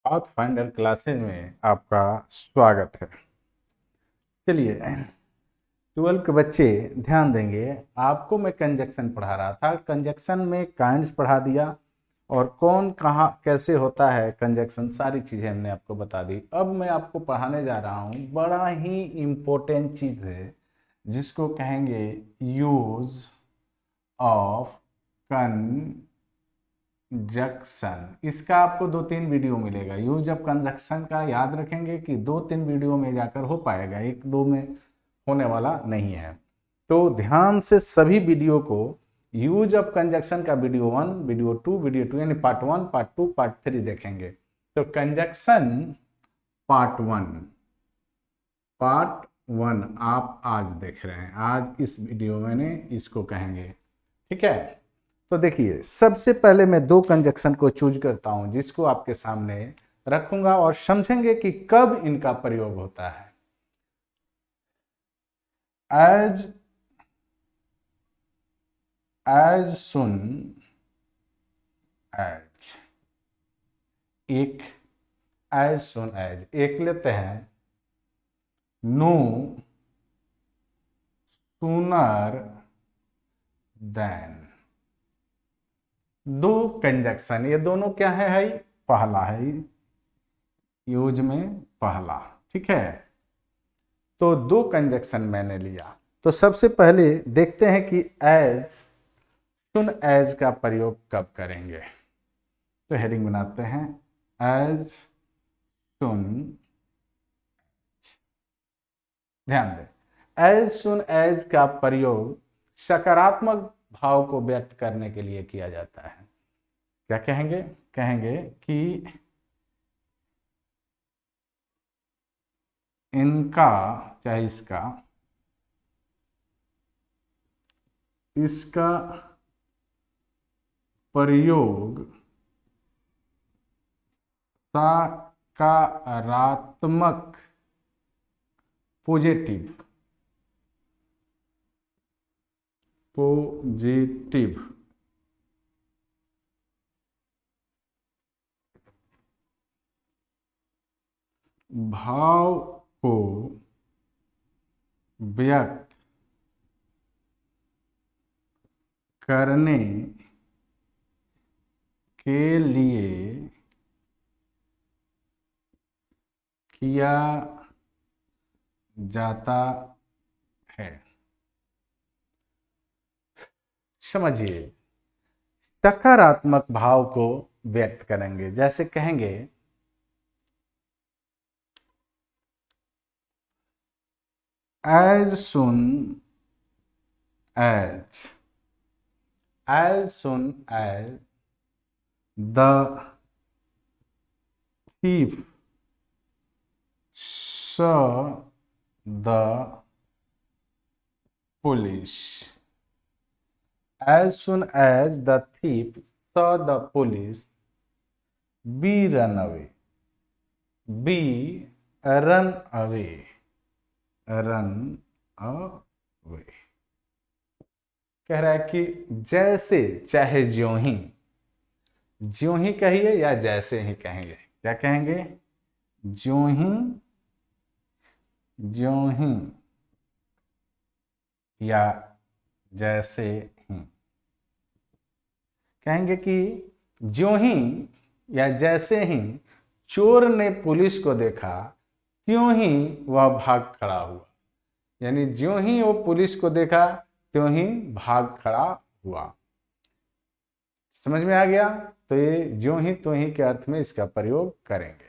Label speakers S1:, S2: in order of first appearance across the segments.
S1: Pathfinder classes में आपका स्वागत है। चलिए 12 के बच्चे ध्यान देंगे। आपको मैं कंजक्शन पढ़ा रहा था, कंजक्शन में काइंड्स पढ़ा दिया और कौन कहाँ कैसे होता है कंजक्शन, सारी चीज़ें हमने आपको बता दी। अब मैं आपको पढ़ाने जा रहा हूँ, बड़ा ही इम्पोर्टेंट चीज़ है जिसको कहेंगे यूज ऑफ कंजक्शन। इसका आपको 2-3 वीडियो मिलेगा। यूज ऑफ कंजक्शन का याद रखेंगे कि 2-3 वीडियो में जाकर हो पाएगा, 1-2 में होने वाला नहीं है। तो ध्यान से सभी वीडियो को, यूज ऑफ कंजक्शन का वीडियो 1, वीडियो 2, वीडियो 2 यानी पार्ट 1, पार्ट 2, पार्ट 3 देखेंगे। तो कंजक्शन पार्ट 1, पार्ट 1 आप आज देख रहे हैं। आज इस वीडियो में इसको कहेंगे, ठीक है। तो देखिए, सबसे पहले मैं दो कंजक्शन को चूज करता हूं जिसको आपके सामने रखूंगा और समझेंगे कि कब इनका प्रयोग होता है। एज सुन एज, एक एज सुन एज, एक लेते हैं नो सूनर देन। दो कंजक्शन, ये दोनों क्या है पहला है, यूज में पहला, ठीक है। तो दो कंजक्शन मैंने लिया। तो सबसे पहले देखते हैं कि एज सुन एज का प्रयोग कब करेंगे। तो हेडिंग बनाते हैं एज सुन। ध्यान दें, एज सुन एज का प्रयोग सकारात्मक भाव को व्यक्त करने के लिए किया जाता है। क्या कहेंगे? कहेंगे कि इनका, चाहे इसका प्रयोग सकारात्मक पॉजिटिव भाव को व्यक्त करने के लिए किया जाता है। समझिए, सकारात्मक भाव को व्यक्त करेंगे, जैसे कहेंगे as soon as the thief saw the police, as soon as the thief saw the police, be run away, run away। कह रहा है कि जैसे, चाहे ज्यों ही कहिए या जैसे ही कहेंगे। क्या कहेंगे? ज्यों ही या जैसे ही। कहेंगे कि ज्यों ही या जैसे ही चोर ने पुलिस को देखा, त्यों ही वह भाग खड़ा हुआ। यानी ज्यों ही वो पुलिस को देखा त्यों ही भाग खड़ा हुआ। समझ में आ गया? तो ये ज्यों ही त्यों ही के अर्थ में इसका प्रयोग करेंगे।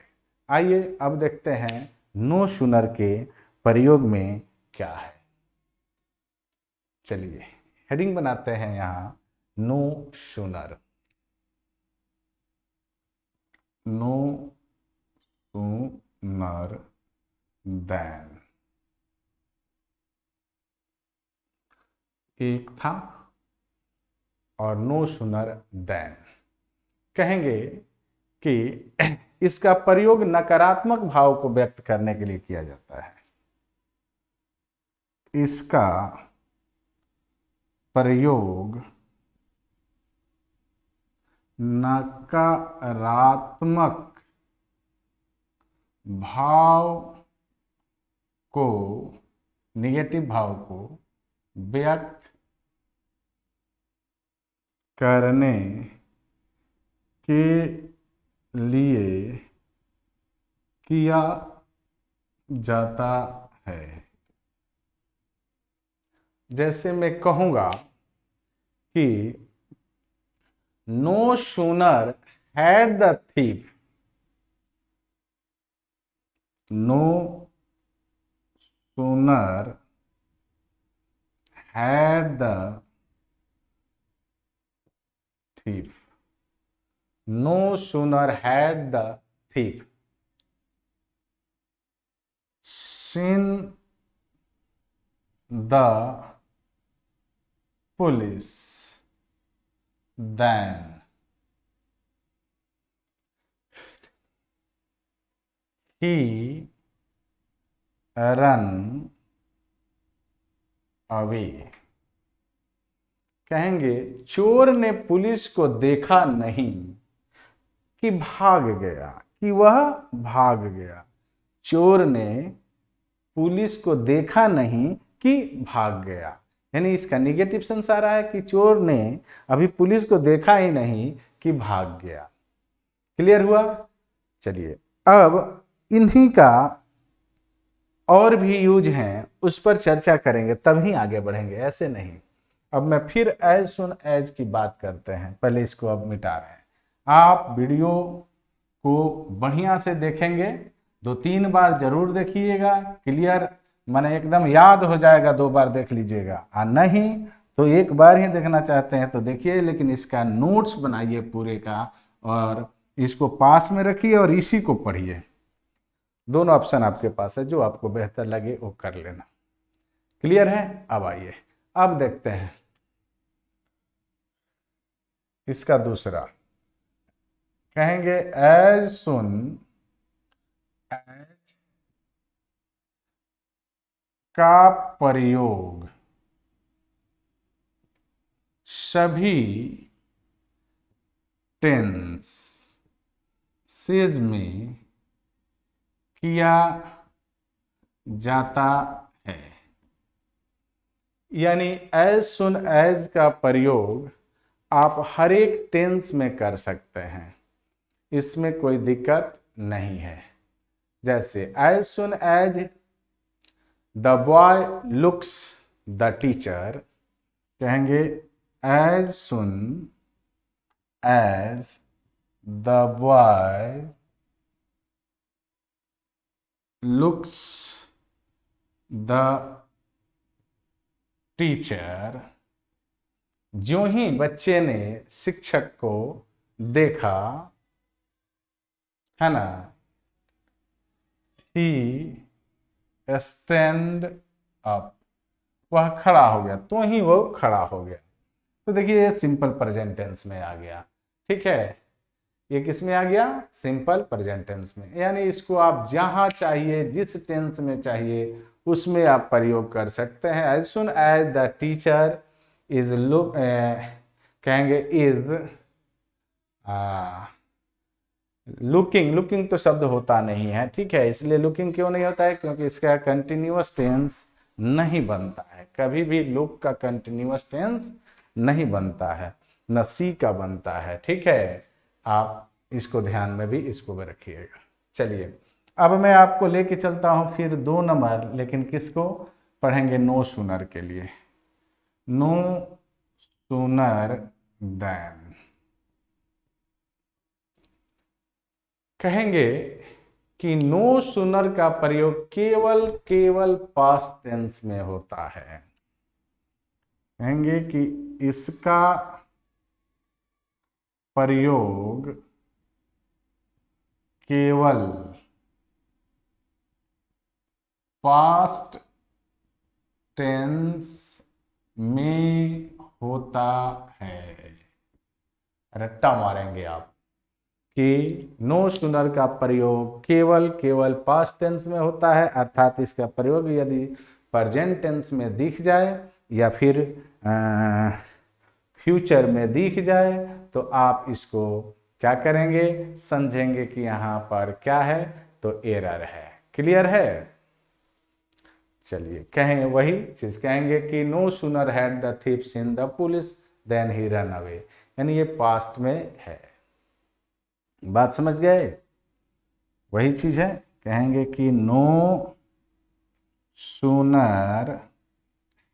S1: आइए अब देखते हैं नो सूनर के प्रयोग में क्या है। चलिए हेडिंग बनाते हैं यहां no sooner. No sooner then, एक था और नो सूनर देन। कहेंगे कि इसका प्रयोग नकारात्मक भाव को व्यक्त करने के लिए किया जाता है। इसका प्रयोग नकारात्मक भाव को, निगेटिव भाव को व्यक्त करने के लिए किया जाता है। जैसे मैं कहूंगा कि no sooner had the thief, no sooner had the thief, no sooner had the thief seen the police than he run away। कहेंगे चोर ने पुलिस को देखा नहीं कि भाग गया, कि वह भाग गया। चोर ने पुलिस को देखा नहीं कि भाग गया, यानी इसका निगेटिव सेंस आ रहा है कि चोर ने अभी पुलिस को देखा ही नहीं कि भाग गया। क्लियर हुआ? चलिए अब इन्हीं का और भी यूज हैं, उस पर चर्चा करेंगे तभी आगे बढ़ेंगे, ऐसे नहीं। अब मैं फिर एज सुन एज की बात करते हैं, पहले इसको अब मिटा रहे हैं। आप वीडियो को बढ़िया से देखेंगे, 2-3 बार जरूर देखिएगा, क्लियर माने एकदम याद हो जाएगा, 2 बार देख लीजिएगा। और नहीं तो 1 बार ही देखना चाहते हैं तो देखिए, लेकिन इसका नोट्स बनाइए पूरे का और इसको पास में रखिए और इसी को पढ़िए। दोनों ऑप्शन आपके पास है, जो आपको बेहतर लगे वो कर लेना। क्लियर है? अब आइए अब देखते हैं इसका दूसरा। कहेंगे एज सुन एज का प्रयोग सभी टेंसेज में किया जाता है। यानी एज सुन एज का प्रयोग आप हर एक टेंस में कर सकते हैं, इसमें कोई दिक्कत नहीं है। जैसे as soon as the boy looks the teacher, कहेंगे as soon as the boy looks the teacher, ज्यों ही बच्चे ने शिक्षक को देखा, है ना, ही स्टैंड अप, वह खड़ा हो गया, तो ही वो खड़ा हो गया। तो देखिए ये सिंपल प्रेजेंट टेंस में आ गया। ठीक है, ये किस में आ गया? सिंपल प्रेजेंट टेंस में। यानी इसको आप जहां चाहिए, जिस टेंस में चाहिए उसमें आप प्रयोग कर सकते हैं। As soon as the teacher is look, कहेंगे इज लुकिंग, लुकिंग तो शब्द होता नहीं है, ठीक है, इसलिए लुकिंग क्यों नहीं होता है? क्योंकि इसका कंटिन्यूअस टेंस नहीं बनता है, कभी भी लुक का कंटिन्यूअस टेंस नहीं बनता है, न सी का बनता है। ठीक है, आप इसको ध्यान में भी इसको भी रखिएगा। चलिए अब मैं आपको लेके चलता हूं फिर 2 नंबर, लेकिन किसको पढ़ेंगे? नो सूनर के लिए। नो सूनर देन, कहेंगे कि नो सूनर का प्रयोग केवल पास्ट टेंस में होता है। कहेंगे कि इसका प्रयोग केवल पास्ट टेंस में होता है। रट्टा मारेंगे आप कि नो सूनर का प्रयोग केवल पास्ट टेंस में होता है, अर्थात इसका प्रयोग यदि प्रेजेंट टेंस में दिख जाए या फिर फ्यूचर में दिख जाए तो आप इसको क्या करेंगे? समझेंगे कि यहाँ पर क्या है, तो एरर है। क्लियर है? चलिए कहें वही चीज, कहेंगे कि no sooner had the thief seen the police then he run away, यानी ये पास्ट में है। बात समझ गए? वही चीज है, कहेंगे कि no sooner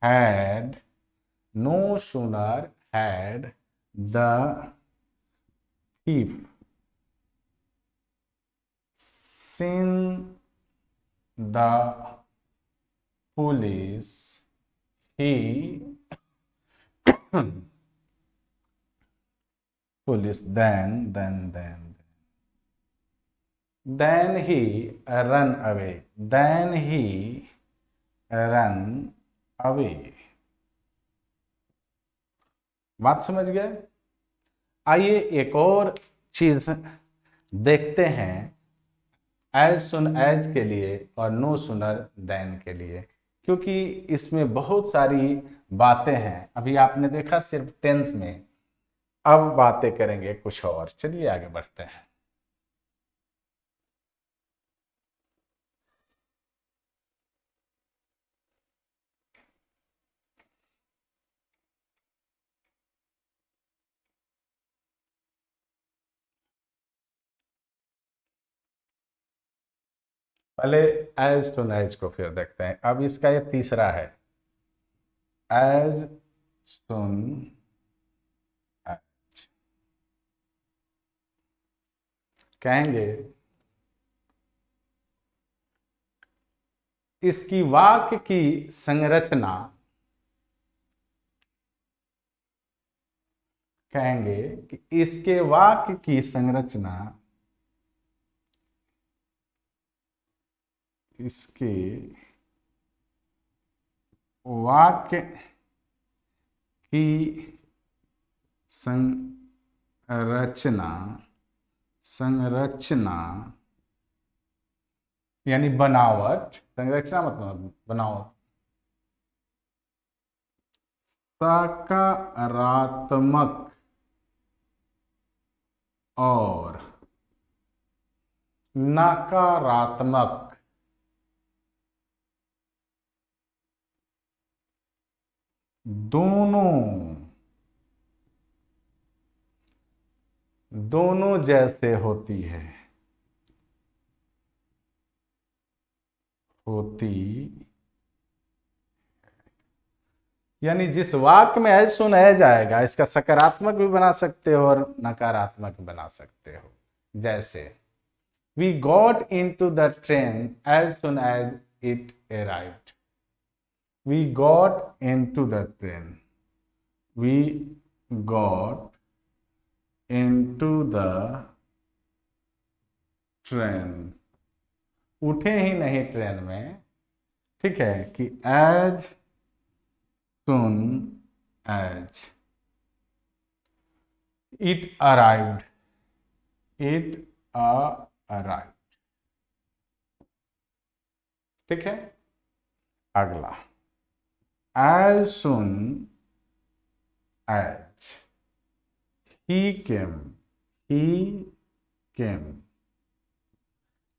S1: had, no sooner had the thief seen the police he police then he run away, then he run away। बात समझ गए? आइए एक और चीज देखते हैं एज सुन एज के लिए और नो सुनर देन के लिए, क्योंकि इसमें बहुत सारी बातें हैं। अभी आपने देखा सिर्फ टेंस में, अब बातें करेंगे कुछ और। चलिए आगे बढ़ते हैं। पहले एज टू एज को फिर देखते हैं। अब इसका ये तीसरा है, एज सुन एज। कहेंगे इसकी वाक्य की संरचना, कहेंगे कि इसके वाक्य की संरचना, इसके वाक्य की संरचना, संरचना यानी बनावट, संरचना मतलब बनावट, सकारात्मक और नकारात्मक दोनों जैसे होती है, यानी जिस वाक्य में एज सुन एज आएगा, इसका सकारात्मक भी बना सकते हो और नकारात्मक बना सकते हो। जैसे we got into the train as soon as it arrived. We got into the train. We got into the train. उठे ही नहीं ट्रेन में, ठीक है, कि as soon as it arrived, it arrived। ठीक है, अगला as soon as he came,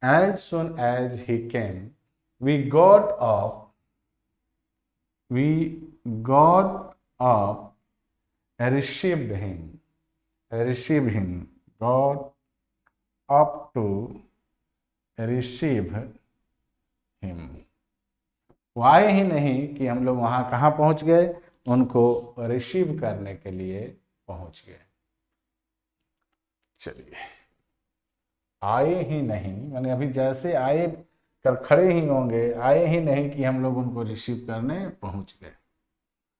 S1: as soon as he came, we got up and received him, got up to receive him। वो आए ही नहीं कि हम लोग वहां कहाँ पहुंच गए, उनको रिसीव करने के लिए पहुंच गए। चलिए, आए ही नहीं यानी अभी जैसे आए कर खड़े ही होंगे, आए ही नहीं कि हम लोग उनको रिसीव करने पहुंच गए।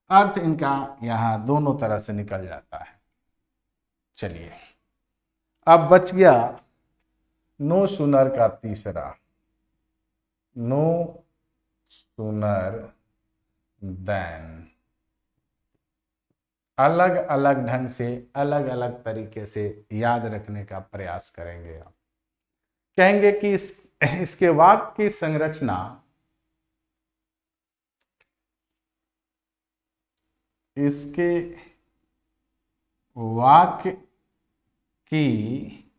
S1: अर्थ इनका यहाँ दोनों तरह से निकल जाता है। चलिए, अब बच गया नो सुनर का तीसरा, नो सुनर देन। अलग अलग ढंग से, अलग अलग तरीके से याद रखने का प्रयास करेंगे आप। कहेंगे कि इसके वाक्य की संरचना, इसके वाक्य की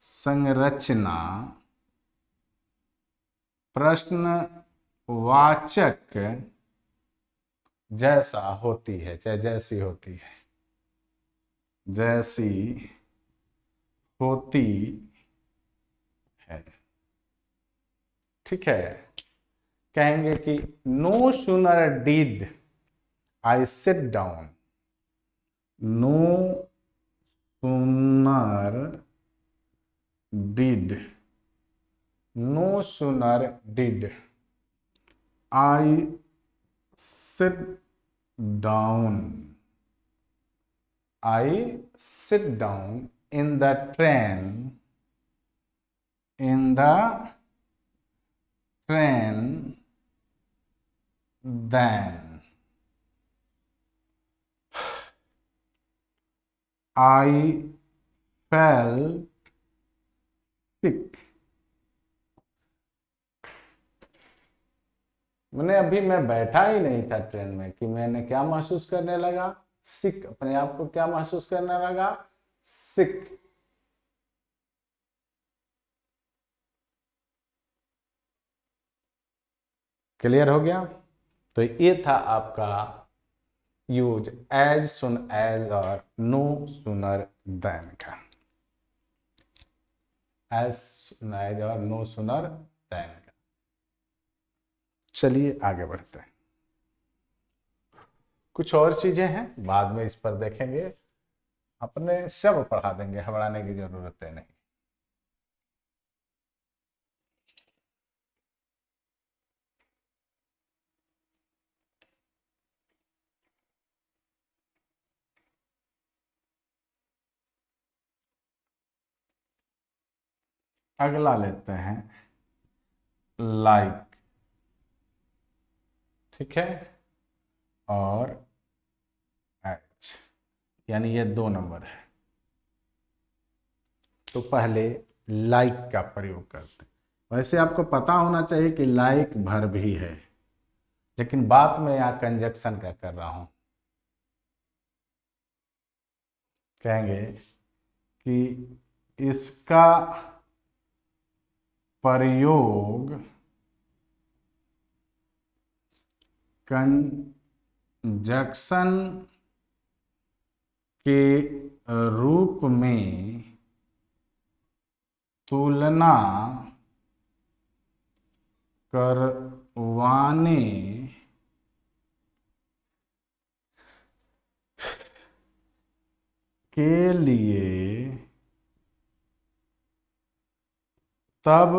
S1: संरचना प्रश्नवाचक जैसा होती है, चाहे जैसी होती है, जैसी होती है। ठीक है, कहेंगे कि no sooner did I sit down, no sooner did, no sooner did I sit down, I sit down in the train, in the train, then I felt sick. मैंने अभी मैं बैठा ही नहीं था ट्रेन में कि मैंने क्या महसूस करने लगा, सिक, अपने आप को क्या महसूस करने लगा, सिक। क्लियर हो गया? तो ये था आपका यूज एज सुन एज और नो सुनर देन का, एज सुन एज और नो सुनर देन का। चलिए आगे बढ़ते हैं। कुछ और चीजें हैं, बाद में इस पर देखेंगे, अपने सब पढ़ा देंगे, घबराने की जरूरत है नहीं। अगला लेते हैं लाइक, ठीक है, और एच, यानी ये 2 नंबर है। तो पहले लाइक का प्रयोग करते हैं। वैसे आपको पता होना चाहिए कि लाइक वर्ब भी है, लेकिन बात मैं यहाँ कंजक्शन का कर रहा हूं। कहेंगे कि इसका प्रयोग कंजक्शन के रूप में तुलना करवाने के लिए तब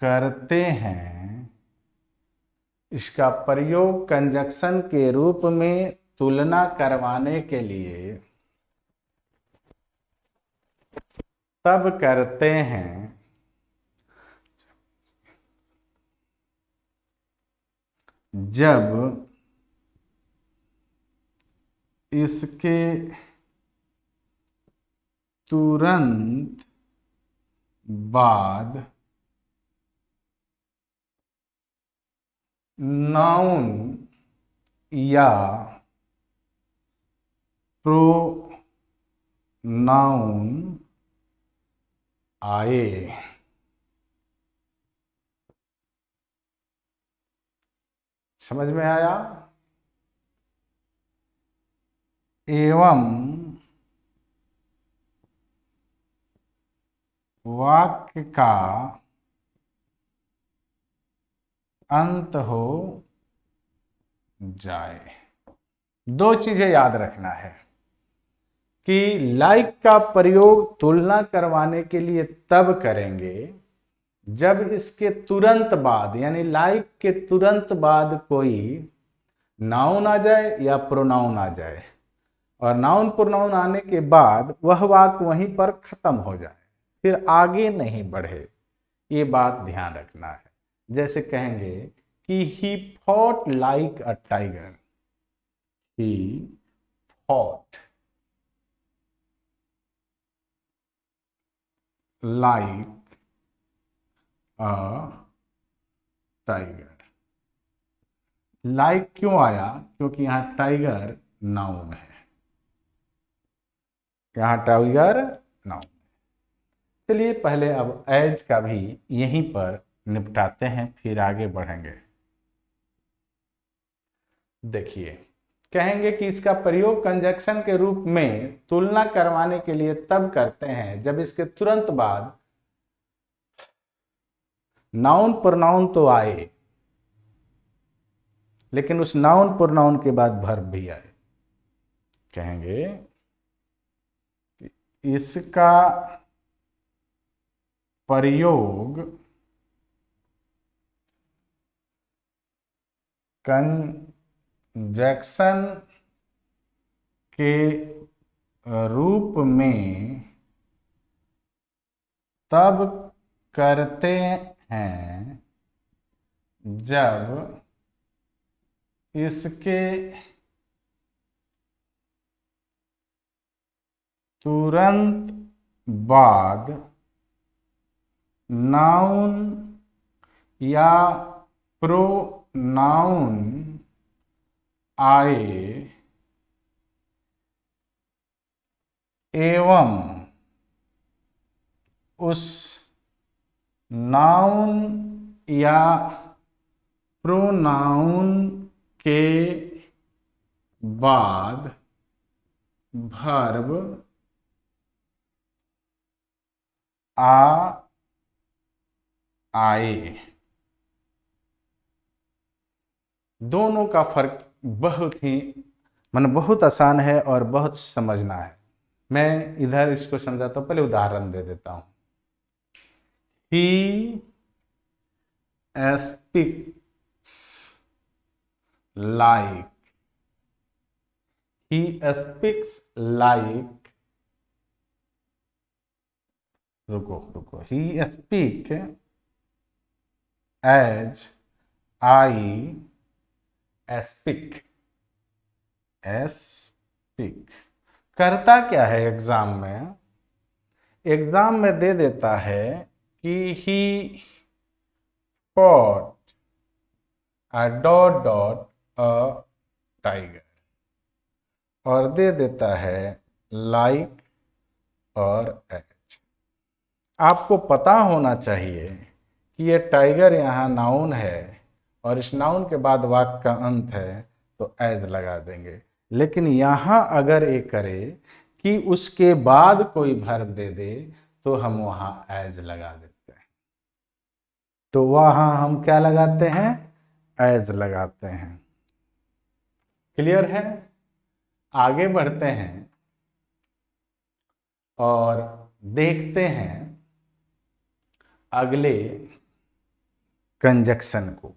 S1: करते हैं, इसका प्रयोग कंजक्शन के रूप में तुलना करवाने के लिए तब करते हैं जब इसके तुरंत बाद नाउन या प्रोनाउन आए। समझ में आया? एवं वाक्य का अंत हो जाए। 2 चीजें याद रखना है कि लाइक का प्रयोग तुलना करवाने के लिए तब करेंगे जब इसके तुरंत बाद, यानी लाइक के तुरंत बाद कोई नाउन आ जाए या प्रोनाउन आ जाए, और नाउन प्रोनाउन आने के बाद वह वाक्य वहीं पर खत्म हो जाए, फिर आगे नहीं बढ़े। ये बात ध्यान रखना है। जैसे कहेंगे कि he fought like a tiger, he fought like a tiger. Like क्यों आया? क्योंकि यहां टाइगर नाउन है, यहां टाइगर नाउन। चलिए पहले अब एज का भी यहीं पर निपटाते हैं, फिर आगे बढ़ेंगे। देखिए, कहेंगे कि इसका प्रयोग कंजक्शन के रूप में तुलना करवाने के लिए तब करते हैं जब इसके तुरंत बाद नाउन प्रोनाउन तो आए, लेकिन उस नाउन प्रोनाउन के बाद वर्ब भी आए। कहेंगे कि इसका प्रयोग कंजक्शन के रूप में तब करते हैं जब इसके तुरंत बाद नाउन या प्रोनाउन आए एवं उस नाउन या प्रोनाउन के बाद वर्ब आए। दोनों का फर्क बहुत ही बहुत आसान है और बहुत समझना है। मैं इधर इसको समझाता हूं, पहले उदाहरण दे देता हूं। He speaks like, he speaks like, रुको, he speak as I speak, करता क्या है एग्जाम में? एग्जाम में दे देता है कि he fought a tiger, और दे देता है like और एच। आपको पता होना चाहिए कि ये टाइगर यहाँ नाउन है और इस नाउन के बाद वाक्य का अंत है तो एज लगा देंगे। लेकिन यहाँ अगर ये करे कि उसके बाद कोई वर्ब दे दे तो हम वहाँ एज लगा देते हैं। तो वहाँ हम क्या लगाते हैं? एज लगाते हैं। क्लियर है? आगे बढ़ते हैं और देखते हैं अगले कंजक्शन को।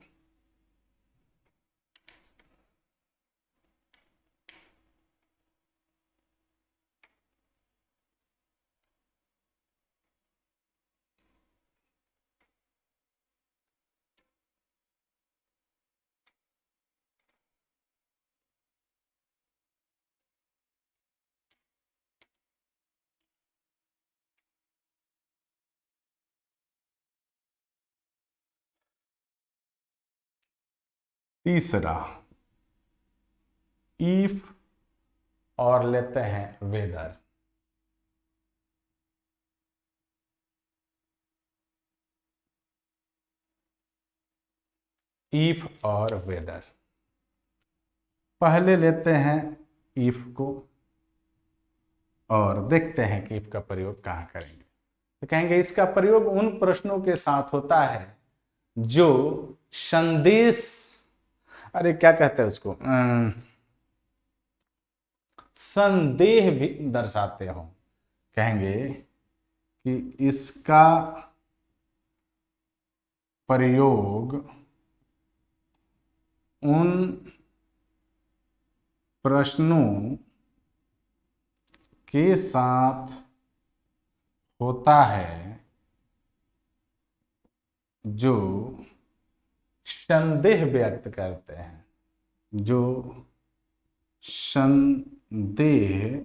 S1: तीसरा इफ और लेते हैं वेदर। इफ और वेदर, पहले लेते हैं इफ को और देखते हैं कि इफ का प्रयोग कहाँ करेंगे। तो कहेंगे इसका प्रयोग उन प्रश्नों के साथ होता है जो संदेश, अरे क्या कहते हैं उसको, संदेह भी दर्शाते हो। कहेंगे कि इसका प्रयोग उन प्रश्नों के साथ होता है जो संदेह व्यक्त करते हैं, जो संदेह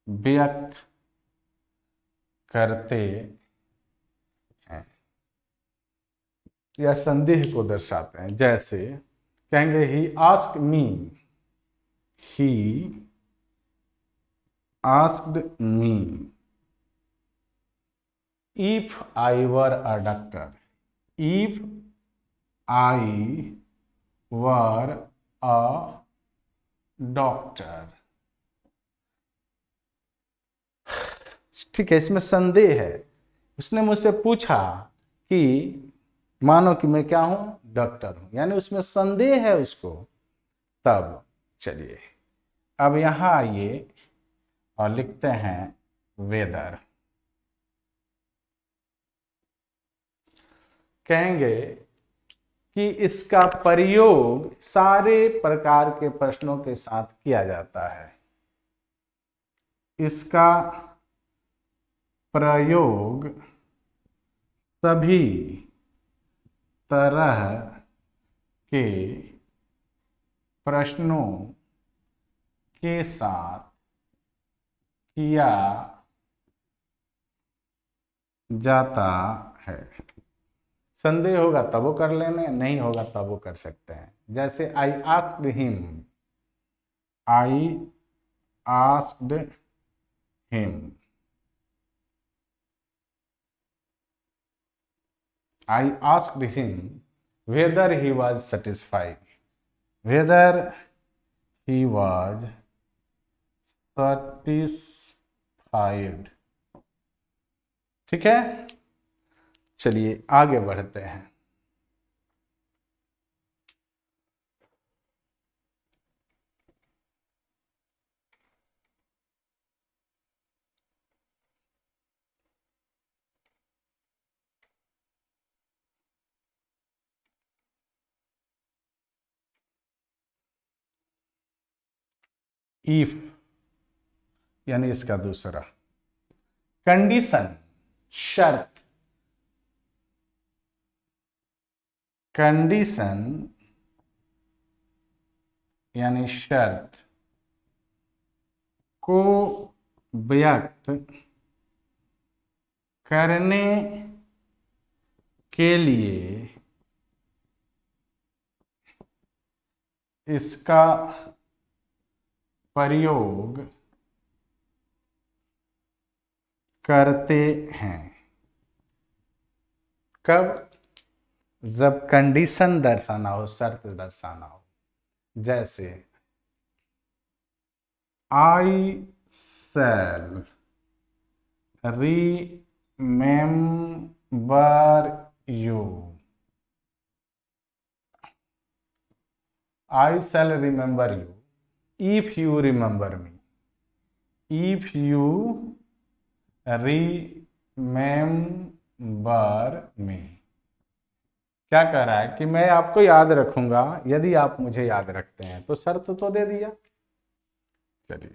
S1: व्यक्त करते हैं या संदेह को दर्शाते हैं। जैसे कहेंगे he asked me, he asked me if I were a doctor, if I were a doctor. ठीक है, इसमें संदेह है। उसने मुझसे पूछा कि मानो कि मैं क्या हूं, डॉक्टर हूं, यानी उसमें संदेह है उसको। तब चलिए अब यहां आइए और लिखते हैं वेदर। कहेंगे कि इसका प्रयोग सारे प्रकार के प्रश्नों के साथ किया जाता है। इसका प्रयोग सभी तरह के प्रश्नों के साथ किया जाता है। संदेह होगा तब वो कर लेने, नहीं होगा तब वो कर सकते हैं। जैसे I asked him, I asked him, I asked him whether he was satisfied. Whether he was satisfied. ठीक है, चलिए आगे बढ़ते हैं। इफ यानी इसका दूसरा कंडीशन, शर्त। कंडीशन यानी शर्त को व्यक्त करने के लिए इसका प्रयोग करते हैं। कब? जब कंडीशन दर्शाना हो, शर्त दर्शाना हो। जैसे I shall remember you. I shall remember you if you remember me. If you remember me. क्या कह रहा है कि मैं आपको याद रखूंगा यदि आप मुझे याद रखते हैं। तो शर्त तो दे दिया। चलिए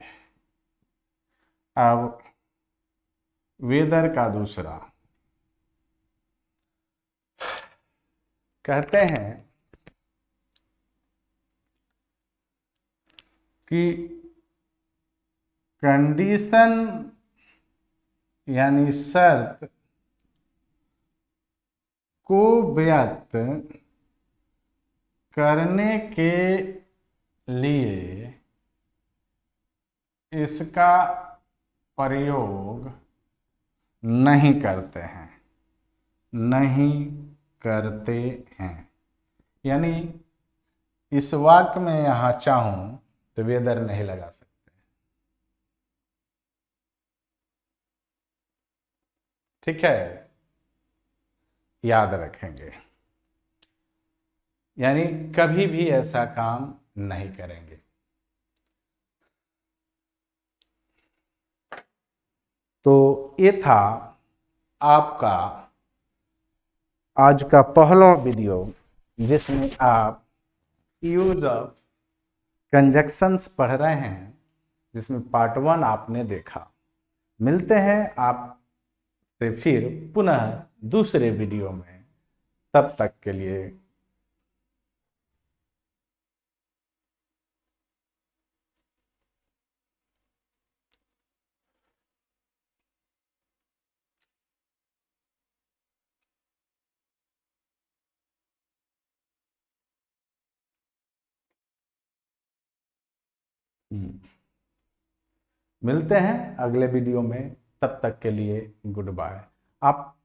S1: अब वेदर का दूसरा कहते हैं कि कंडीशन यानी शर्त को व्यक्त करने के लिए इसका प्रयोग नहीं करते हैं। नहीं करते हैं यानी इस वाक्य में यहां चाहूं तो वेदर नहीं लगा सकते। ठीक है, याद रखेंगे, यानी कभी भी ऐसा काम नहीं करेंगे। तो ये था आपका आज का पहला वीडियो जिसमें आप यूज ऑफ कंजक्शंस पढ़ रहे हैं, जिसमें पार्ट 1 आपने देखा। मिलते हैं आपसे फिर पुनः दूसरे वीडियो में। तब तक के लिए मिलते हैं अगले वीडियो में। तब तक के लिए गुड बाय। आप